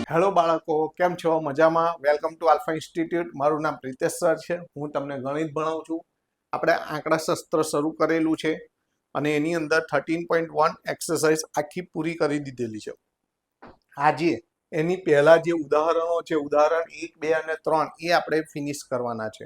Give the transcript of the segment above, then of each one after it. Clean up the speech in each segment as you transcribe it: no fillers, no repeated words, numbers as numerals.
Hello બાળકો, કેમ છો? મજામાં? Welcome to alpha institute. મારું નામ પ્રિતેશ સર છે. હું તમને ગણિત ભણાવું છું. આપણે આંકડાશાસ્ત્ર શરૂ કરેલું છે અને એની અંદર 13.1 એક્સરસાઇઝ આખી પૂરી કરી દીધેલી છે. આજે એની પહેલા જે ઉદાહરણો છે, ઉદાહરણ 1, 2 અને 3, એ આપણે ફિનિશ કરવાના છે.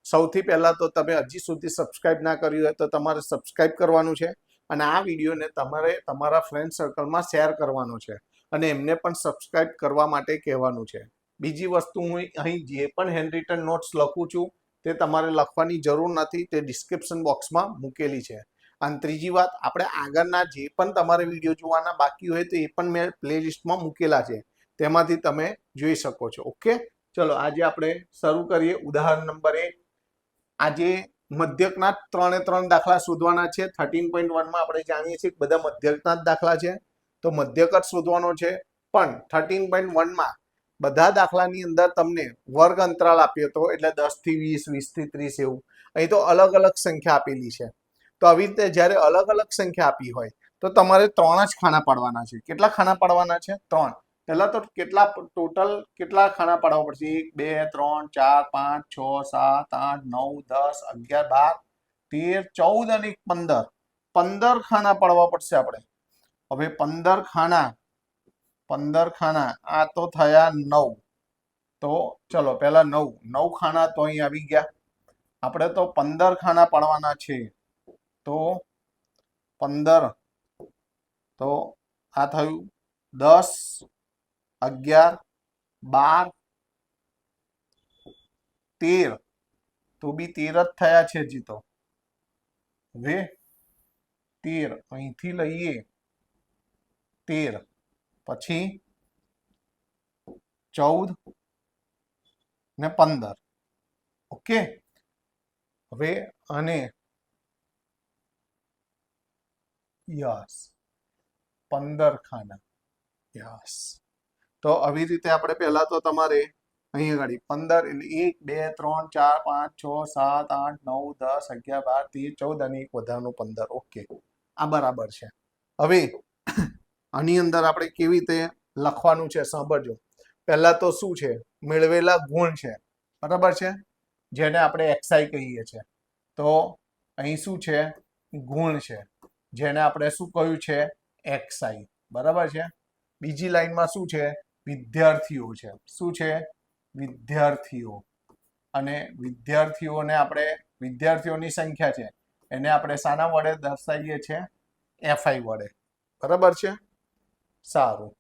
સૌથી પહેલા તો તમે હજી સુધી સબસ્ક્રાઇબ ના કર્યું હોય તો તમારે સબસ્ક્રાઇબ કરવાનું છે અને આ વિડીયોને તમારે તમારા ફ્રેન્ડ સર્કલમાં શેર કરવાનો છે અને એમને પણ સબસ્ક્રાઇબ કરવા માટે કહેવાનું છે. બીજી વસ્તુ, હું અહીં જે પણ હેન્ડરિટન નોટ્સ લખું છું તે તમારે લખવાની જરૂર નથી, તે ડિસ્ક્રિપ્શન બોક્સમાં મૂકેલી છે. અને ત્રીજી વાત, આપણે આગળના જે પણ તમારે વિડીયો જોવાના બાકી હોય તો એ પણ મેં પ્લેલિસ્ટમાં મૂકેલા છે, તેમાંથી તમે જોઈ શકો છો. ઓકે, ચલો આજે આપણે શરૂ કરીએ. ઉદાહરણ નંબર 1. આજે મધ્યકના 3 દાખલા શોધવાના છે. 13.1માં આપણે જાણીએ છીએ બધા મધ્યકના જ દાખલા છે, તો મધ્યક જ શોધવાનો છે. પણ 13.1માં બધા દાખલાની અંદર તમને વર્ગ અંતરાલ આપ્યો હતો, એટલે 10 થી 20, 20 થી 30 એવું. અહીં તો અલગ અલગ સંખ્યા આપેલી છે. તો આવી રીતે જ્યારે અલગ અલગ સંખ્યા આપી હોય તો તમારે 3 જ ખાના પાડવાના છે. કેટલા ખાના પાડવાના છે? 3. પહેલા તો કેટલા ખાના પાડવા પડશે? 1, 2, 3, 4, 5, 6, 7, 8, 9, 10, 11, 12, 13, 14 અને 15. 15 ખાના પાડવા પડશે આપણે. હવે 15 ખાના, આ તો થયા 9. તો ચલો પહેલા 9 ખાના તો અહીં આવી ગયા. આપણે તો 15 ખાના પાડવાના છે. તો 15, તો આ થયું 10, 11, 12, 13. તો બી 13 જ થયા છે હજી તો. હવે 13 અહીંથી લઈએ, 13 પછી 14 ને 15. ઓકે, હવે આને યસ 15 ખાના. યસ. તો આવી રીતે આપણે પહેલા તો તમારે અહીં આગળ 15 એટલે 1, 2, 3, 4, 5, 6, 7, 8, 9, 10, 11, 12, 13, 14 અને એક વધારાનું 15. ઓકે, આ બરાબર છે. હવે આની અંદર આપણે કેવી રીતે લખવાનું છે સાંભળજો. પહેલા તો શું છે? મેળવેલા ગુણ છે, બરાબર છે, જેને આપણે એક્સઆઈ કહીએ છીએ. તો અહીં શું છે? ગુણ છે, જેને આપણે શું કહ્યું છે? એક્સઆઈ. બરાબર છે. બીજી લાઈનમાં શું છે? વિદ્યાર્થીઓ છે. શું છે? વિદ્યાર્થીઓ. અને વિદ્યાર્થીઓની સંખ્યા છે, એને આપણે શાના વડે દર્શાવીએ છીએ? એફઆઈ વડે. બરાબર છે. સારું,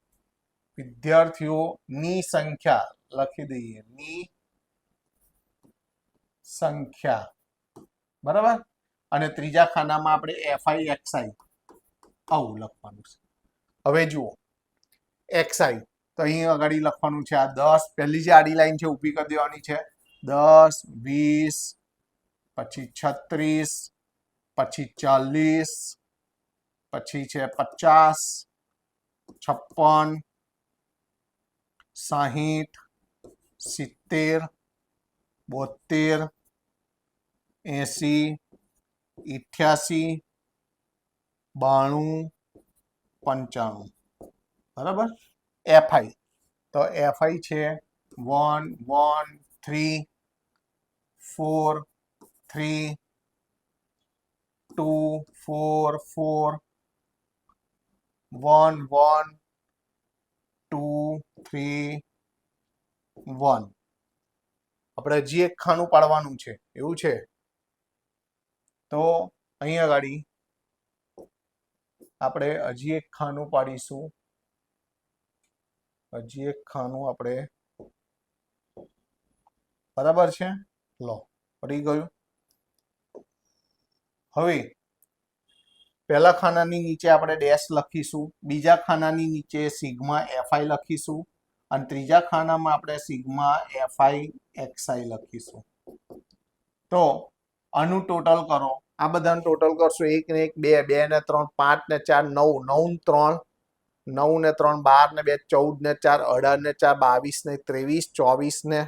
વિદ્યાર્થીઓની સંખ્યા લખી દઈએ, ની સંખ્યા. બરાબર. અને ત્રીજા ખાનામાં આપણે એફઆઈ એક્સઆઈ આવું લખવાનું છે. હવે જુઓ, એક્સઆઈ તો અહીં આગળ લખવાનું છે. આ 10, પહેલી જે આડી લાઈન છે ઊભી કરી દેવાની છે. 10, 20, પછી 36, પછી 40, પછી છે 50, 56, 60, 70, 72, 80, 88, 92, 95. બરાબર. એફઆઈ તો એફઆઈ છે 1, 1, 3, 4, 3, 2, 4, 4, 1, 1, 2, 3, 1. આપણે હજી એક ખાનું પાડવાનું છે, એવું છે. તો અહીંયા આગળ આપણે હજી એક ખાનું પાડીશું. આપણે બરાબર છે. લો, પડી ગયું. હવે પહેલા ખાનાની નીચે આપણે ડેશ લખીશું, બીજા ખાનાની નીચે સિગ્મા એફઆઈ લખીશું અને ત્રીજા ખાનામાં આપણે સિગ્મા એફઆઈ એક્સઆઈ લખીશું. તો આનું ટોટલ કરો. આ બધાનું ટોટલ કરશો. 1 ને 1 2, 2 ને 3 5 ને 4 9, 9 ને 3 9 ને 3 12 ને 2 14 ને 4 18 ને 4 22 ને 23 24 ને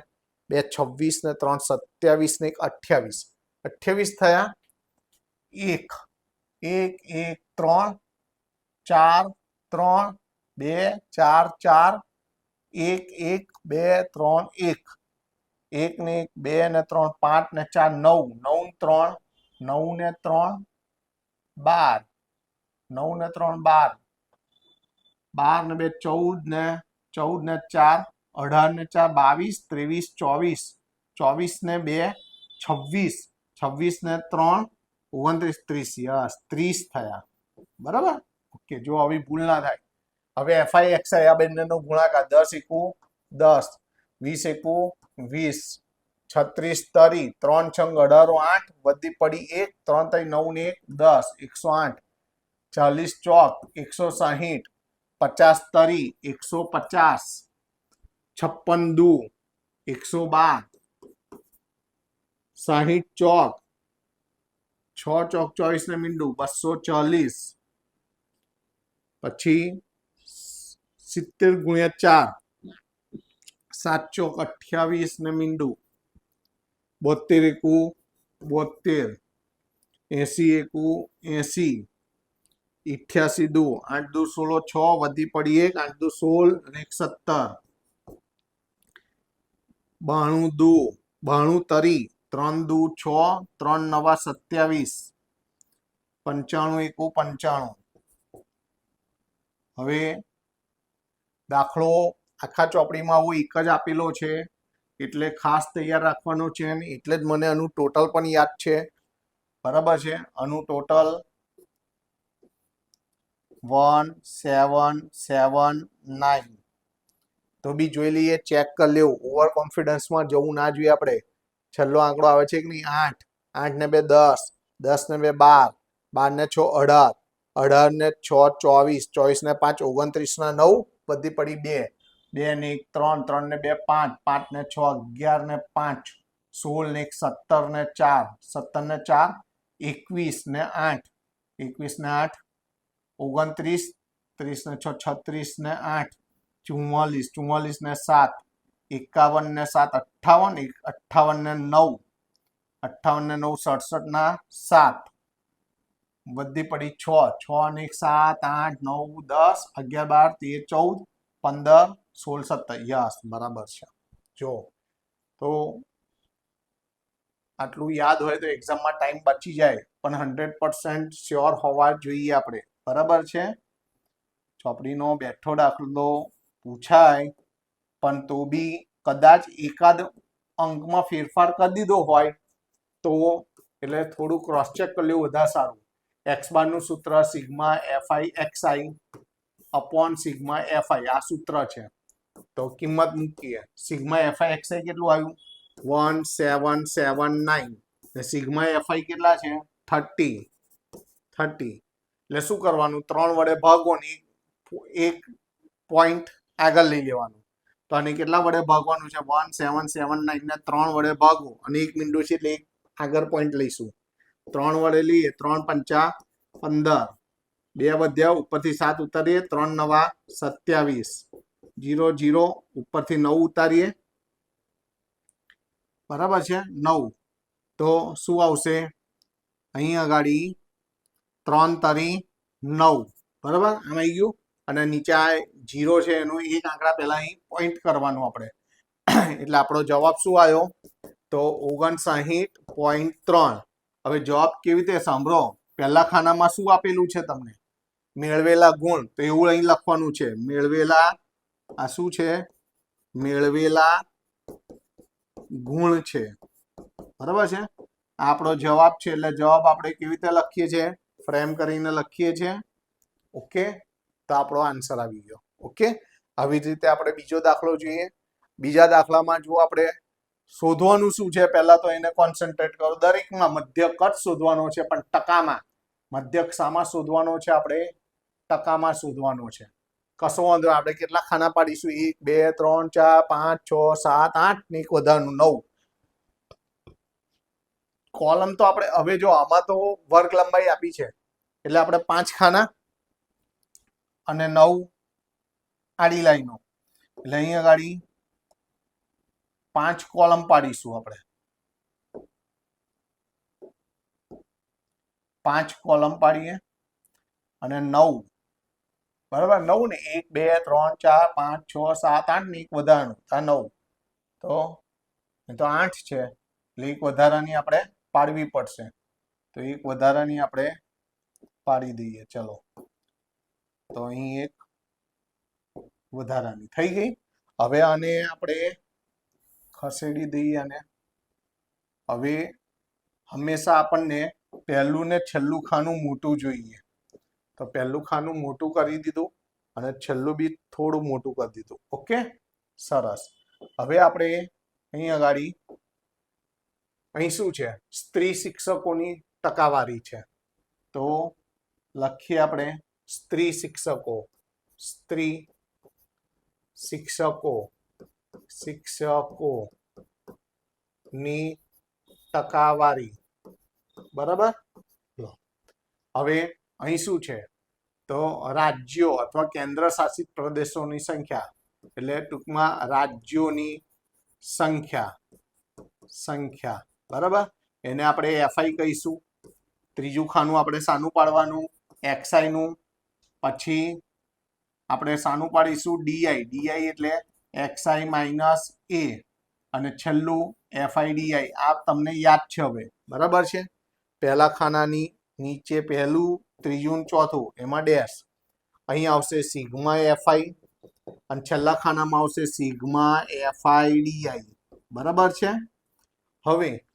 2 26 ને 3 27 ને 1 28. 28 થયા. 1 1 1 3 4 3 2 4 4 1 1 2 3 1 1 ને 1 2 ને 3 5 ને 4 9 9 3 9 ને 3 12 9 ને 3 12 12 ને 2 14 ને 14 ને 4 18 ને 4 22 23 24 24 ને 2 26 26 ને 3 29 30 યસ 30 થયા બરાબર ઓકે જો આવી ભૂલ ના થાય હવે એફઆઈ એક્સઆઈ આ બંનેનો ગુણાકાર 10 એકુ 10 20 એકુ 20 36 તરી 3 છંગ 18 8 વધી પડી 1 3 તરી 9 ને 1 10 108 40 ચોક 160 50 તરી 150 56 દુ 112 60 ચોક 6 ચોક 24 ને મીંડું 240 પછી 70 ગુણ્યા 4 7 ચોક 28 ને મીંડું 72 એકુ 72 80 એકુ 80 88 દુ 8 દુ 16 6 વધી પડી 1 8 દુ 16 અને 17 92 દુ 92 તરી 3 દુ 6 3 નવા 27 95 એકુ 95 હવે દાખલો આખા ચોપડીમાં આવો એક જ આપેલો છે એટલે ખાસ તૈયાર રાખવાનો છે અને એટલે જ મને આનું ટોટલ પણ યાદ છે બરાબર છે આનું ટોટલ 1779 તો બી જોઈ લઈએ ચેક કરી લેવું ઓવર કોન્ફિડન્સમાં જવું ના જોઈએ આપણે છેલ્લો આંકડો આવે છે કે નહીં 8 8 ને 2 10 10 ને 2 12 12 ને 6 18 18 ને 6 24 24 ને 5 29 ના 9 બધી પડી 2 2 ને 1 3 3 ને 2 5 5 ને 6 11 ને 5 16 ને 1 17 ને 4 17 ને 4 21 ને 8 21 ને 8 29 30 ને 6 36 ને 8 44 44 ને 7 51 ને 7 58 58 ને 9 58 ને 9 67 ના 7 વધી પડી 6 6 ને 1 7 8 9 10 11 12 13 14 15 16 17 યસ બરાબર છે જો તો આટલું યાદ હોય તો એક્ઝામમાં ટાઈમ બચી જાય પણ 100% શ્યોર હોવા જોઈએ આપણે બરાબર છે ચોપડીનો બેઠો દાખલો પૂછાય પણ તો બી કદાચ એકાદ અંકમાં ફેરફાર કરી દીધો હોય તો એટલે થોડું ક્રોસ ચેક કરી લેવું વધારે સારું એક્સ બારનું સૂત્ર sigma FI XI upon sigma FI આ સૂત્ર છે તો કિંમત મૂકીએ સિગ્મા એફઆઈ એક્સઆઈ કેટલું આવ્યું 1779 ને સિગ્મા એફઆઈ કેટલા છે 30 એટલે શું કરવાનું 3 વડે ભાગોની એક પોઈન્ટ આગળ લઈ લેવાનું તો આને કેટલા વડે ભાગવાનું છે 1779 ને 3 વડે ભાગો અને એક મીંડું છે એટલે એક આગળ પોઈન્ટ લઈશું 3 વડે લઈએ 3 પંચા 15 2 વધ્યા ઉપરથી 7 ઉતારીએ 3 નવા 27 0 0 ઉપરથી 9 ઉતારીએ બરાબર છે 9 તો શું આવશે અહીં આગળી 3 તરી 9 બરાબર આમ આવી ગયું અને નીચે આ 0 છે એનું એક આંકડા પહેલા અહીં પોઈન્ટ કરવાનું આપણે એટલે આપણો જવાબ શું આવ્યો તો 59.3 હવે જવાબ કેવી રીતે સાંભળો પહેલા ખાનામાં શું આપેલું છે તમને મેળવેલા ગુણ તો એવું અહીં લખવાનું છે મેળવેલા આ શું છે મેળવેલા ગુણ છે બરાબર છે આપણો જવાબ છે એટલે જવાબ આપણે કેવી રીતે લખીએ છીએ ફ્રેમ કરીને લખીએ છીએ ઓકે તો આપણો આન્સર આવી ગયો ઓકે આવી જ રીતે આપણે બીજો દાખલો જોઈએ બીજા દાખલામાં જો આપણે શોધવાનું શું છે પહેલા તો એને કોન્સન્ટ્રેટ કરો દરેકમાં મધ્યક જ શોધવાનો છે પણ ટકામાં મધ્યક શામાં શોધવાનો છે આપણે ટકામાં શોધવાનો છે કશો વાંધો આપણે કેટલા ખાના પાડીશું 1 2 3 4 5 6 7 8 ને એક વધારનું 9 કોલમ તો આપણે હવે જો આમાં તો વર્ગ લંબાઈ આપી છે એટલે આપણે 5 ખાના અને 9 આડી લાઈનો એટલે અહીંયા આગળ 5 કોલમ પાડીશું આપણે 5 કોલમ પાડીએ અને 9 બરાબર 9 ને 1 2 3 4 5 6 7 8 ને એક વધારાનું આ 9 તો એ તો 8 છે એટલે એક વધારાની આપણે પાડવી પડશે તો એક વધારાની આપણે પાડી દઈએ ચલો તો અહીં એક વધારાની થઈ ગઈ હવે આને આપણે ખસેડી દઈએ અને હવે હંમેશા આપણને પહેલું ને છેલ્લું ખાનું મોટું જોઈએ તો પહેલું ખાનું મોટું કરી દીધું અને છેલ્લું બી થોડું મોટું કરી દીધું ઓકે સરસ હવે આપણે અહીં આગળ અહીં શું છે સ્ત્રી શિક્ષકોની ટકાવારી છે તો લખીએ આપણે સ્ત્રી શિક્ષકો ની ટકાવારી બરાબર હવે અહીં શું છે તો રાજ્યો અથવા કેન્દ્ર શાસિત પ્રદેશોની સંખ્યા એટલે ટૂંકમાં રાજ્યોની સંખ્યા બરાબર એને આપણે એફઆઈ કહીશું ત્રીજું ખાનું આપણે સાનું પાડવાનું એક્સઆઈ નું પછી આપણે સાનું પાડીશું ડીઆઈ એટલે એક્સઆઈ માઇનસ એ અને છેલ્લું એફઆઈડીઆઈ આ તમને યાદ છે હવે બરાબર છે પહેલા ખાનાની નીચે પહેલું ત્રીજું ચોથું એમાં ડેશ અહીં આવશે સિગ્મા એફઆઈ અને છેલ્લા ખાનામાં આવશે સિગ્મા એફઆઈડીઆઈ બરાબર છે હવે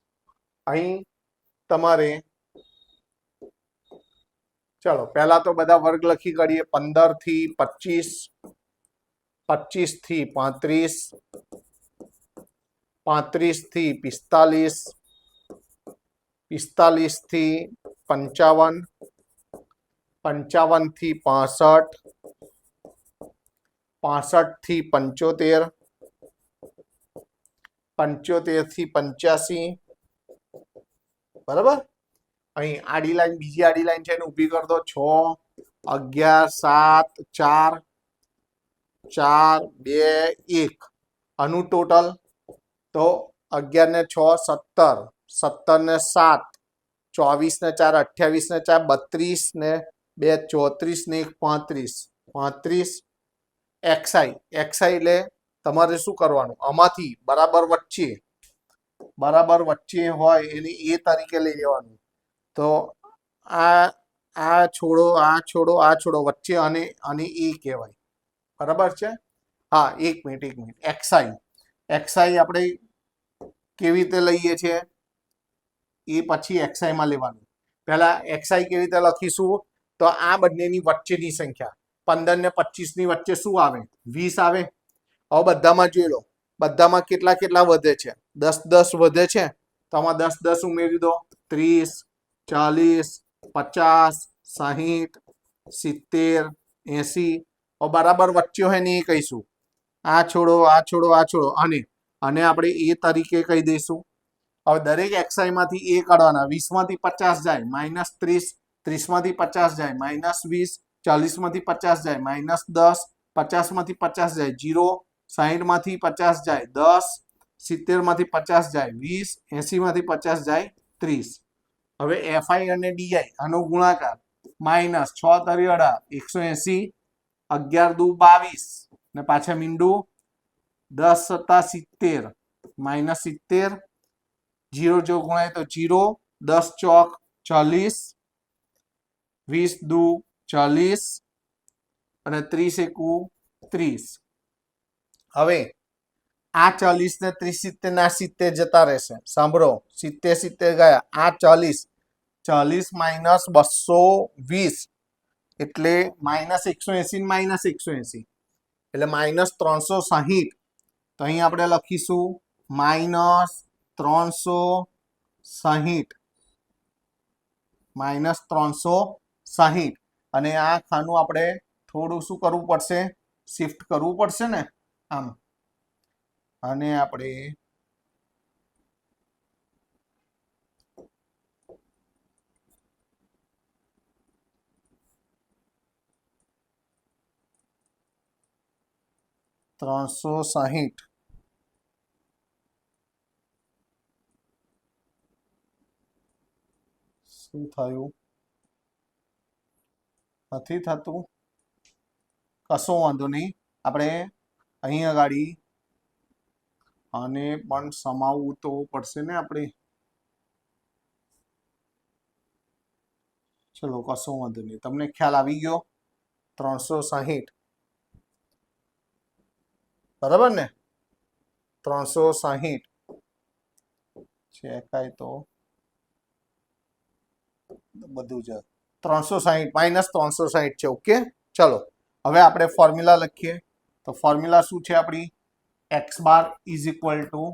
અહીં તમારે ચલો પહેલા તો બધા વર્ગ લખી કાઢીએ 15 થી 25 25 થી 35 35 થી 45 45 થી 55 55 થી 65 65 થી 75 75 થી 85 બરાબર અહીં આડી લાઈન બીજી આડી લાઈન છે એને ઊભી કરી દો 6 11 7 4 4 2 1 આનું ટોટલ તો 11 ને 6 17 17 ને 7 24 ને 4 28 ને 4 32 ને 2 34 ને 1 35 35 એક્સઆઈ એટલે તમારે શું કરવાનું આમાંથી બરાબર વચ્ચે હોય એને એ તરીકે લઈ લેવાનું તો આ છોડો વચ્ચે અને એ કહેવાય બરાબર છે હા એક મિનિટ એક્સઆઈ આપણે કેવી રીતે લઈએ છીએ એ પછી એક્સઆઈ માં લેવાનું પહેલા એક્સઆઈ કેવી રીતે લખીશું તો આ બંનેની વચ્ચેની સંખ્યા 15 ને 25 ની વચ્ચે શું આવે 20 આવે હવે બધામાં જોઈ લો બધામાં કેટલા વધે છે 10 વધે છે તો આમાં 10 ઉમેરી દો 30 40 50 60 70 80 બરાબર વચ્ચે હોય ને એ કહીશું આ છોડો અને આપણે એ તરીકે કહી દઈશું હવે દરેક એક્સઆઈ માંથી એ કાઢવાના 20 માંથી 50 જાય માઇનસ 30 30 માંથી 50 જાય માઇનસ 20 40 માંથી 50 જાય માઇનસ 10 50 માંથી 50 જાય 0 60 માંથી 50 જાય 10 70 માંથી 50 જાય 20 80 માંથી 50 જાય 30 હવે એફઆઈ અને ડીઆઈ આનો ગુણાકાર માઇનસ 6 તરી 180 11 દુ 22 ને પાછા મીંડું 10 સત્તા 70 માઇનસ 70 0 જો ગુણાય તો 0 10 ચોક 40 20 દુ 40 અને 30 એકુ 30 હવે આ 40 ને 30 70 ના 70 જતા રહેશે સાંભળો 70 ગયા આ 40 માઇનસ 220 એટલે માઇનસ 180 માઇનસ 180 એટલે માઇનસ 360 તો અહીં આપણે લખીશું માઇનસ 360 અને આ ખાનું આપણે થોડું શું કરવું પડશે શિફ્ટ કરવું પડશે ને આમ અને આપણે $360 શું થયું નથી થતું કશો વાંધો નહીં, આપણે અહીં આગળ આને પણ સમાવવું તો પડશે ને આપણે. ચલો કશો વાંધો નહીં, તમને ખ્યાલ આવી ગયો. 360 બરાબર ને, 360 ચેકાય તો બધું જ 360 માઇનસ 360 છે. ઓકે, ચલો હવે આપણે ફોર્મ્યુલા લખીએ. તો ફોર્મ્યુલા શું છે આપણી? X bar is equal to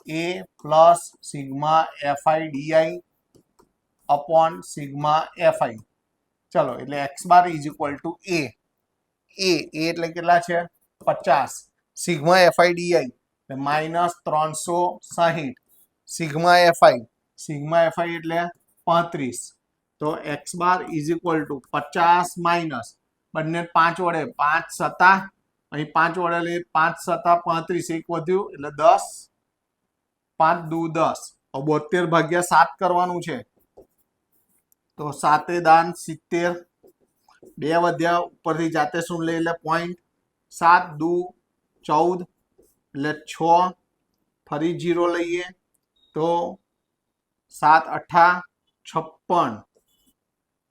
A plus sigma FI D I upon sigma FI. ચલો એટલે X bar is equal to A એટલે કેટલા છે? 50. Sigma FI DI minus 360 sigma FI એટલે 35. તો X bar is equal to 50 minus બંને 5 વડે 5 સત્તા, અહીં 5 વડે લે 5 સત્તા 35, એક વધ્યું એટલે 10, 5 દુ 10. 72 ભાગ્યા 7 કરવાનું છે. તો 7 દાન 70, 2 વધ્યા ઉપરથી જાતે શું લઈ એટલે પોઈન્ટ. 7 દુ 14 એટલે 6, ફરી 0 લઈએ તો 7 અઠા 56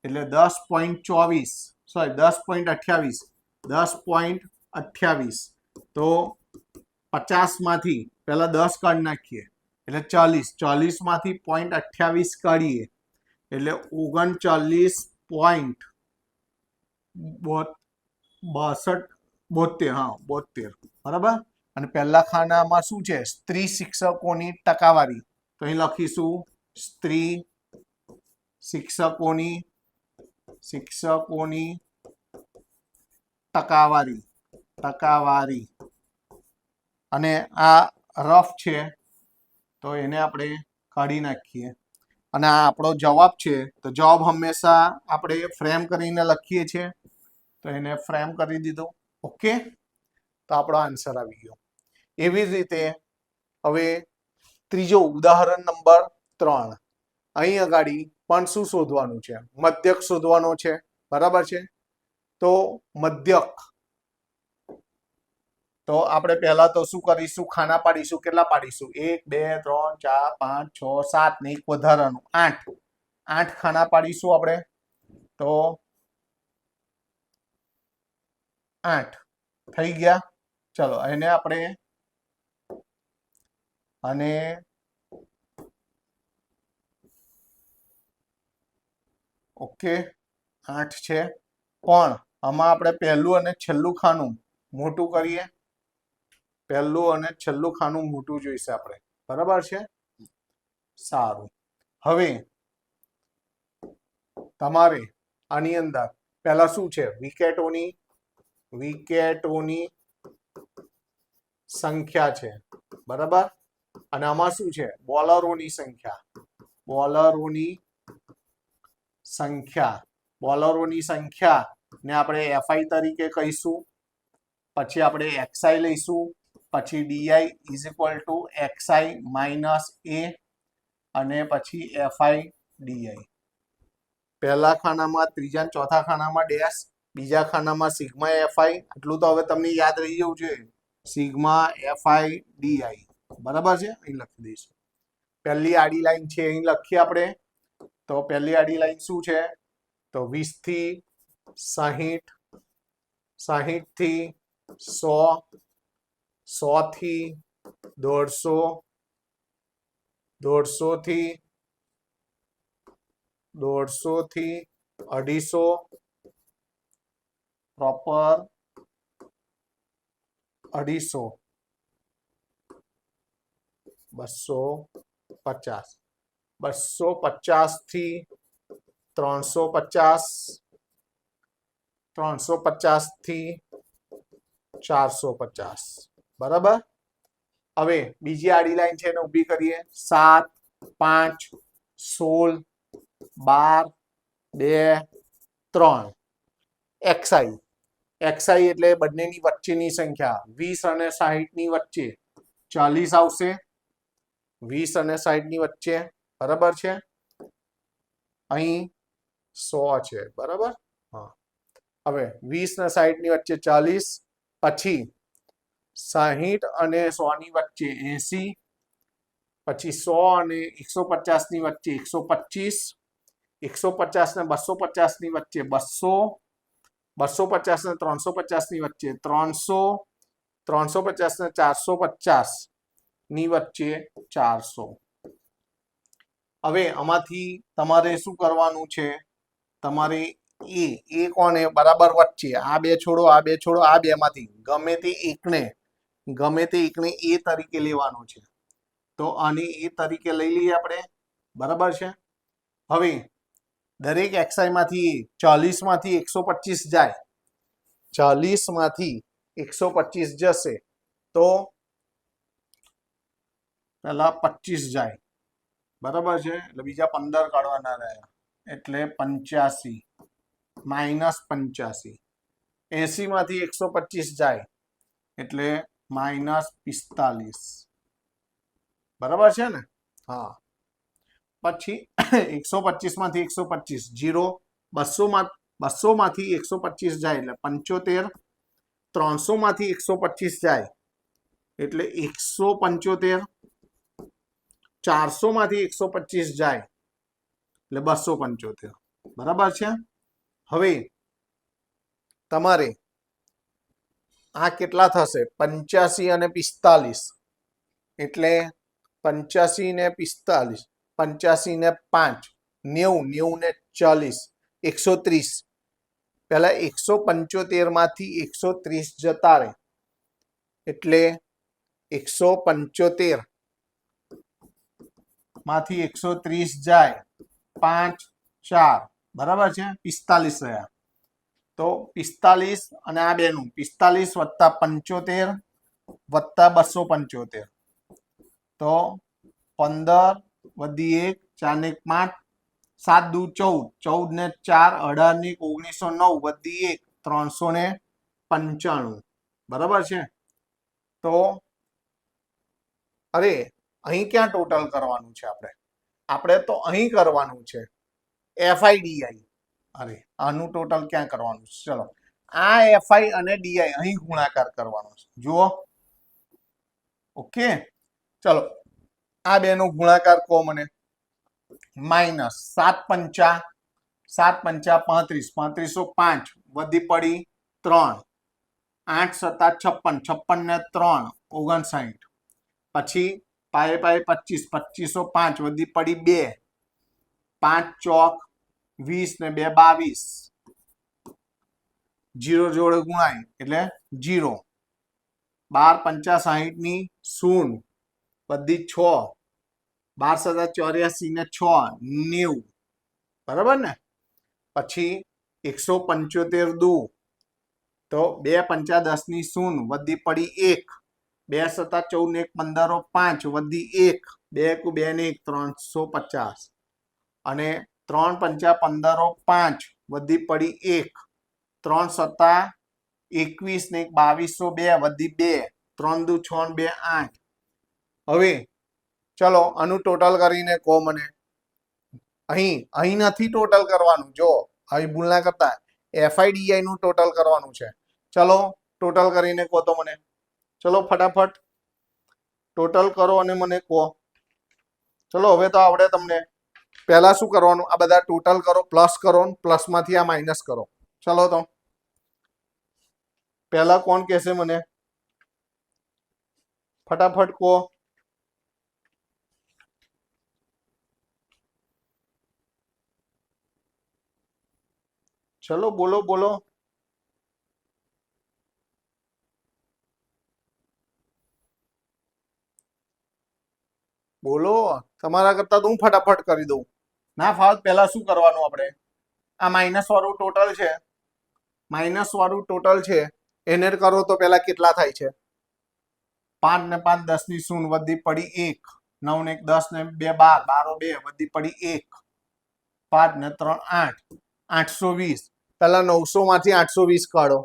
એટલે 10.24, સોરી 10.28, 10.28. તો 50 માંથી પહેલા 10 કાઢી નાખીએ એટલે 40, માંથી 0.28 કાઢીએ એટલે 39.72, હા 72 બરાબર. અને પહેલા ખાનામાં શું છે? સ્ત્રી શિક્ષકોની ટકાવારી. તો અહીં લખીશું સ્ત્રી શિક્ષકોની ટકાવારી. અને આ રફ છે તો એને આપણે કાઢી નાખીએ. અને આ આપણો જવાબ છે. તો જવાબ હંમેશા આપણે ફ્રેમ કરીને લખીએ છીએ, તો એને ફ્રેમ કરી દીધો. ઓકે, તો આપણો આન્સર આવી ગયો. એવી જ રીતે હવે ત્રીજો ઉદાહરણ નંબર 3. અહીં આગળ પણ શું શોધવાનું છે? મધ્યક શોધવાનો છે. બરાબર છે. તો મધ્યક, તો આપણે પહેલા તો શું કરીશું? ખાના પાડીશું. કેટલા પાડીશું? 1 2 3 4 5 6 7 ને એક વધારાનું 8 ખાના પાડીશું આપણે. તો 8 થઈ ગયા. ચલો એને આપણે અને ઓકે 8 છે, પણ આમાં આપણે પહેલું અને છેલ્લું ખાનું મોટું કરીએ. પહેલું અને છેલ્લું ખાનું મોટું જોઈશે આપણે. બરાબર છે. સારું, હવે તમારે આની અંદર પહેલા શું છે? વિકેટોની સંખ્યા છે. બરાબર. અને આમાં શું છે? બોલરોની સંખ્યા ને આપણે એફઆઈ તરીકે કહીશું. પછી આપણે એક્સઆઈ લઈશું. પછી DI is equal to XI minus A અને પછી એફઆઈ ડીઆઈ. પહેલા ખાનામાં, ત્રીજા ચોથા ખાનામાં ડેશ, બીજા ખાનામાં સિગ્મા એફઆઈ. આટલું તો હવે તમને યાદ રહી જવું જોઈએ. Sigma FI di. બરાબર છે. અહીં લખી દઈશું. પહેલી આડી લાઈન છે અહીં લખીએ આપણે. તો પહેલી આડી લાઈન શું છે? તો 20 થી 60, 60 થી 100, 100 થી 150, 150 થી 250, પ્રોપર 250, 250, 250 થી 350, 350 થી 450. બરાબર. હવે બીજી આડી લાઈન છે એને ઊભી કરીએ. 7 5 16 12 2 3. એક્સઆઈ એટલે બંનેની વચ્ચેની સંખ્યા. 20 અને 60 ની વચ્ચે 40 આવશે. 20 અને 60 ની વચ્ચે. બરાબર છે. અહીં 100 છે. બરાબર. હા, હવે 20 ને 60 ની વચ્ચે 40, પછી 60 અને 100 ની વચ્ચે 80, પછી 100 અને 150 ની વચ્ચે 125, 150 ને 250 ની વચ્ચે 200, 250 ને 350 ની વચ્ચે 300, 350 ને 450 ની વચ્ચે 400. હવે આમાંથી તમારે શું કરવાનું છે? તમારે એ કોને બરાબર વચ્ચે આ બે છોડો આ બે છોડો આ બે માંથી ગમે તે એકને એ તરીકે લેવાનો છે. તો આને એ તરીકે લઈ લઈએ આપણે, બરાબર છે. હવે દરેક એક્સઆઈ માંથી 40 માંથી 125 જાય, 40 માંથી 125 જશે તો પેલા 25 જાય, બરાબર છે. એટલે બીજા 15 કાઢવાના રહ્યા, એટલે 85 માઇનસ 85. 80 માંથી 125 જાય એટલે માઇનસ 45, બરાબર છે ને? હા. પછી 125 માંથી 125 0, 200 માંથી 125 જાય એટલે 75, 300 માંથી 125 જાય એટલે 175, 400 માંથી 125 જાય એટલે 275, બરાબર છે. હવે તમારે આ કેટલા થશે? 85 અને 45, એટલે 85 ને 45, 85 ને 5 90, 90 ને 40, 130. પેલા 175 માંથી 130 જતા રહે એટલે 175 માંથી 130 જાય 5 4, બરાબર છે. 45 રહ્યા. તો 45 અને આ બેનું 45 વત્તા 75 વત્તા 275, તો 15 વધી 1 4 ને 5, 7 દુ 14, 14 ને 4 18 ની 1909 વધી 1 395, બરાબર છે. તો અરે અહીં ક્યાં ટોટલ કરવાનું છે? આપણે તો અહીં કરવાનું છે FI/DI. અરે આનું ટોટલ ક્યાં કરવાનું છે? ચલો, આ FI અને DI અહીં ગુણાકાર કરવાનો છે, જુઓ. ઓકે, ચલો આ બેનો ગુણાકાર કહો મને. માઇનસ 7 પંચા 35, 3505 વધી પડી 3, 8 સત્તા 56, 56 ને 3 59, પછી પાયે પાયે 25, 2505 વધી પડી 2, 5 ચોક 20 ને 2 22, 0 જોડે ગુણાય એટલે 0, 12 પંચા 60 ની 0 બધી 6, 12 સત્તા 84 ને 6 90, બરાબર ને? પછી 175 દુ તો 2 પંચા 10 ની 0 વધી પડી 1, 2 સત્તા 14 ને 1 15 5 વધી 1, 2 2 ને 1 350, અને 3 પંચા 15 5 વધી પડી 1, 3 સત્તા 21 ને 2202 વધી 2, 3 દુ 6 ને 2 8. હવે ચલો આનું ટોટલ કરીને કહો મને. અહીં નથી ટોટલ કરવાનું, જો અહીં ભૂલ ના કરતા, FI/DI નું ટોટલ કરવાનું છે. ચલો ટોટલ કરીને કહો તો મને. ચલો ફટાફટ ટોટલ કરો અને મને કહો. ચલો હવે તો આવડે તમને. પહેલા શું કરવાનું? આ બધા ટોટલ કરો, પ્લસ કરો, પ્લસ માંથી આ માઇનસ કરો. ચલો તો પહેલા કોણ કહેશે મને? ફટાફટ કહો. ચલો બોલો બોલો. બોલો, તમારા કરતા તો હું ફટાફટ કરી દઉં. ના ફાવત પહેલા શું કરવાનું? આપણે આ માઇનસ વાળું ટોટલ છે, માઇનસ વાળું ટોટલ છે એને કરો તો પેલા કેટલા થાય છે? 5 ને 5 10 ની 0 વધી પડી 1, 9 ને 1 10 ને 2 12, 12 2 વધી પડી 1, 5 ને 3 8, 820. પેલા 900 માંથી 820 કાઢો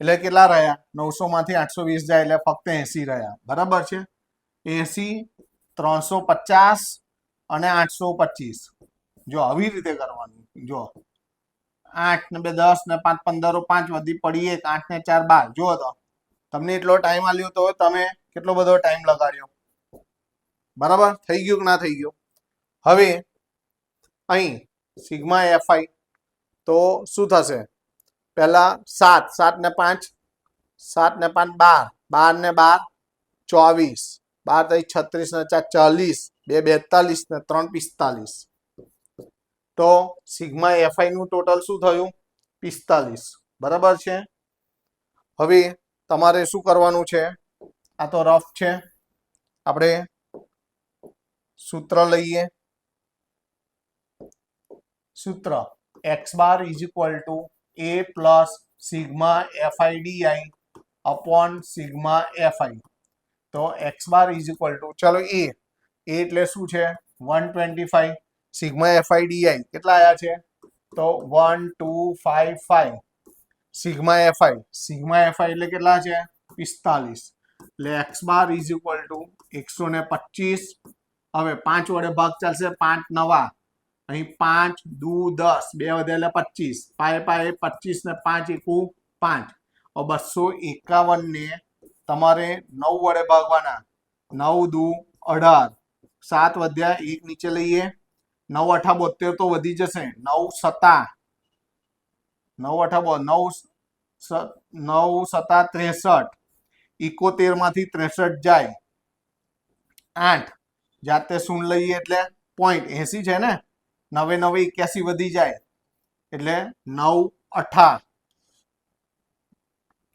એટલે કેટલા રહ્યા? 900 માંથી 820 જાય એટલે ફક્ત 80 રહ્યા, બરાબર છે. 80, 350 અને 825. જો આવી રીતે કરવાનું. જો 8 ને 2 10 ને 5 15 5 વધી પડી 1 8 ને 4 12 જુઓ તો તમને એટલો ટાઈમ આલ્યો તો તમે કેટલો બધો ટાઈમ લગાડ્યો બરાબર થઈ ગયું કે ના થઈ ગયું હવે અહીં સિગ્મા એફઆઈ તો શું થશે પહેલા 7 7 ને 5 7 ને 5 12 12 ને 12 24 12 36 ને 4 40 2 42 ને 3 45 તો સિગ્મા એફઆઈ નું ટોટલ શું થયું 45 બરાબર છે હવે તમારે શું કરવાનું છે આ તો રફ છે આપણે સૂત્ર લઈએ સૂત્ર x bar is equal to a plus sigma FI D I upon sigma fi તો x bar is equal to ચલો a એટલે શું છે 125 સિગ્મા એફઆઈ ડીઆઈ કેટલા આયા છે તો 1255 સિગ્મા એફઆઈ એટલે કેટલા છે 45 એટલે x bar is equal two 125 હવે 5 વડે ભાગ ચાલશે 5 નવા અહીં 5 દુ 10 2 વધે એટલે 25 પાય પાય 25 ને 5 એકુ 5 251 ને તમારે 9 વડે ભાગવાના 9 દુ 18 7 વધ્યા 1 નીચે લઈએ 9 8 72 તો વધી જશે 9 7 9 8 9 7 63 71 માંથી 63 જાય 8 જાતે શૂન્ય લઈએ એટલે 0.80 છે ને 9 9 81 વધી જાય એટલે 9 8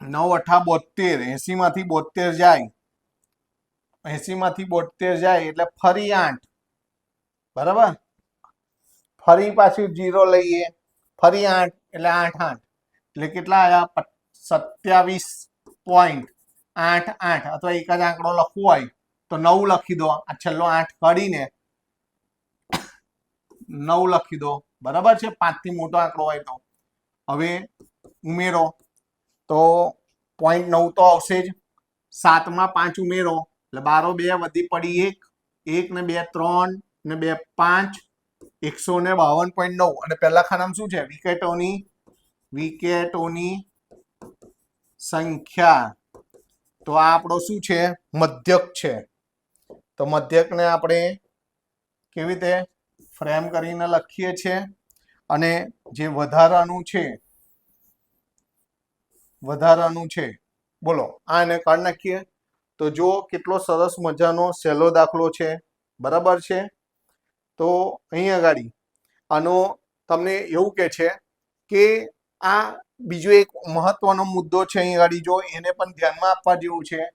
9 8 72 80 માંથી 72 જાય 80 માંથી 72 જાય એટલે ફરી 8 બરાબર ફરી પાછું 0 લઈએ ફરી 8 એટલે 8 8 એટલે કેટલા આયા 27.88 અથવા એક જ આંકડો લખવો હોય તો 9 લખી દો આ છેલ્લો 8 કાઢીને 9 લખી દો બરાબર છે 5 થી મોટો આંકડો હોય તો હવે ઉમેરો તો 0.9 તો આવશે જ 7 માં 5 ઉમેરો એટલે 12 2 વધી પડી 1 1 ને 2 3 ને 2 5 152.9 અને પહેલા ખાનામાં શું છે વિકેટોની સંખ્યા તો આ આપણો શું છે મધ્યક છે તો મધ્યકને આપણે કેવી રીતે ફ્રેમ કરીને લખીએ છીએ અને જે વધારાનું છે બોલો આને કાઢી નાખીએ તો જો કેટલો સરસ મજાનો સહેલો દાખલો છે બરાબર છે તો અહીંયા ગાડી આનો તમને એવું કે છે કે આ બીજો એક મહત્વનો મુદ્દો છે અહીંયા ગાડી જો એને પણ ધ્યાનમાં આપવા જેવું છે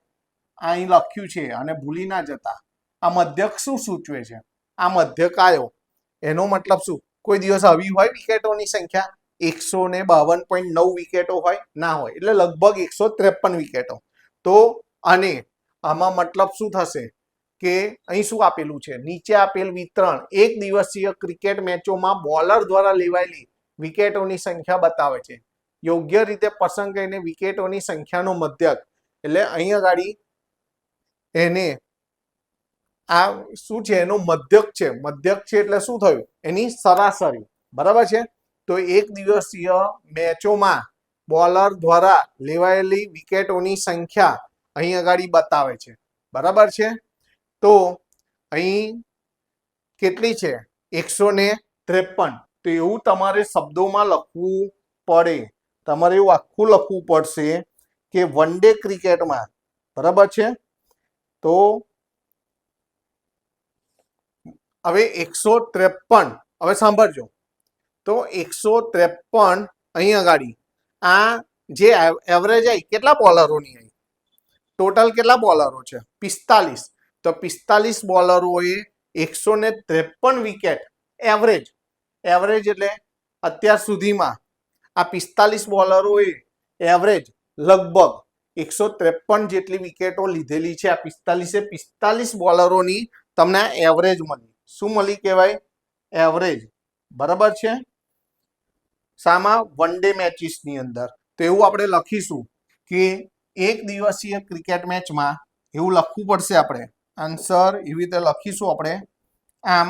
અહીં લખ્યું છે અને ભૂલી ના જતા આ મધ્યક શું સૂચવે છે આ મધ્યક આવ્યો એનો મતલબ શું કોઈ દિવસ આવી હોય વિકેટોની સંખ્યા 152.9 વિકેટો હોય ના હોય એટલે લગભગ 153 વિકેટો તો અને આમાં મતલબ શું થશે કે અહીં શું આપેલું છે નીચે આપેલ વિતરણ એક દિવસીય ક્રિકેટ મેચોમાં બોલર દ્વારા લેવાયેલી વિકેટોની સંખ્યા બતાવે છે યોગ્ય રીતે પસંદ કરીને વિકેટોની સંખ્યાનો મધ્યક એટલે અહીંયા ગાડી એને આ શું છે એનો મધ્યક છે એટલે શું થયું એની સરાસરી બરાબર છે તો એક દિવસીય મેચોમાં બોલર દ્વારા લેવાયેલી વિકેટોની સંખ્યા અહીં આગળ બતાવે છે બરાબર છે તો અહીં કેટલી છે 153 તો એવું તમારે શબ્દોમાં લખવું પડે તમારે એવું આખું લખવું પડશે કે વન ડે ક્રિકેટમાં બરાબર છે તો હવે 153 હવે સાંભળજો તો 153 અહીં આગળ આ જે એવરેજ આવી કેટલા બોલરોની આવી ટોટલ કેટલા બોલરો છે 45 તો 45 બોલરોએ 153 વિકેટ એવરેજ એટલે અત્યાર સુધીમાં આ 45 બોલરોએ એવરેજ લગભગ 153 જેટલી વિકેટો લીધેલી છે આ 45 બોલરોની તમને એવરેજ મળી શું મળી કહેવાય એવરેજ બરાબર છે સામા વન ડે મેચીસની અંદર તો એવું આપણે લખીશું કે એક દિવસીય ક્રિકેટ મેચમાં એવું લખવું પડશે આપણે આન્સર એવી રીતે લખીશું આપણે આમ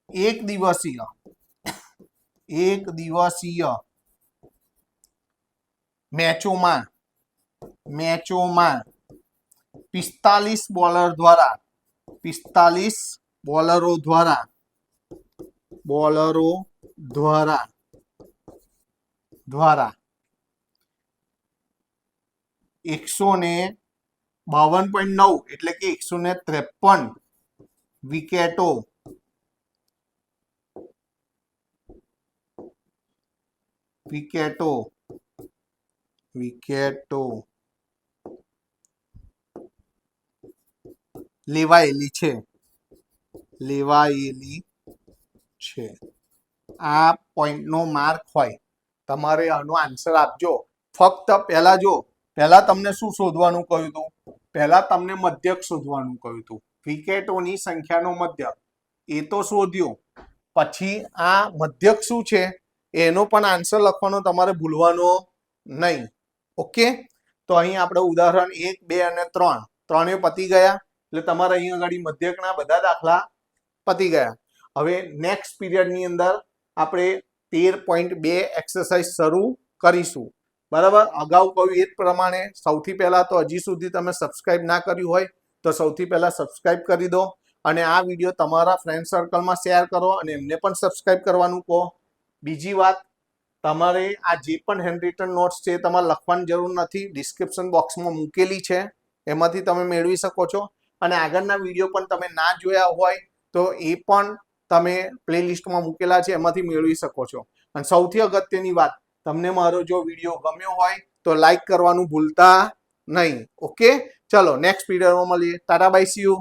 એક દિવસીય એક દિવસીય મેચોમાં 45 બોલર દ્વારા 45 બોલરો દ્વારા 152.9 એટલે કે 153 વિકેટો લેવાયેલી છે આ પોઈન્ટનો માર્ક હોય. તમારે આનો આન્સર આપજો. ફક્ત પહેલા તમને શું શોધવાનું કહ્યું હતું? પહેલા તમને મધ્યક શોધવાનું કહ્યું હતું. વિકેટોની સંખ્યાનો મધ્યક એ તો શોધ્યો, પછી આ મધ્યક શું છે એનો પણ આન્સર લખવાનો તમારે ભૂલવાનો નહીં. ઓકે, તો અહીં આપણે ઉદાહરણ 1, 2 અને 3 ત્રણે પતી ગયા. એટલે તમારે અહીં આગળ મધ્યકના બધા દાખલા પતી ગયા. હવે નેક્સ્ટ પીરિયડની અંદર આપણે 13.2 એક્સરસાઇઝ શરૂ કરીશું. બરાબર, અગાઉ કહ્યું એ જ પ્રમાણે સૌથી પહેલા તો હજી સુધી તમે સબસ્ક્રાઇબ ના કર્યું હોય તો સૌથી પહેલા સબસ્ક્રાઇબ કરી દો અને આ વિડીયો તમારા ફ્રેન્ડ સર્કલમાં શેર કરો અને એમને પણ સબસ્ક્રાઇબ કરવાનું કહો. બીજી વાત, તમારે આ જે પણ હેન્ડ રિટન નોટ્સ છે તમારે લખવાની જરૂર નથી, ડિસ્ક્રિપ્શન બોક્સમાં મૂકેલી છે, એમાંથી તમે મેળવી શકો છો. અને આગળના વિડીયો પણ તમે ના જોયા હોય તો એ પણ તમે પ્લેલિસ્ટમાં મૂકેલા છે, એમાંથી મેળવી શકો છો. અને સૌથી અગત્યની વાત, તમને મારો જો વિડીયો ગમ્યો હોય તો લાઈક કરવાનું ભૂલતા નહીં. ઓકે, ચલો નેક્સ્ટ વિડીયોમાં મળીએ. Tata by, C you.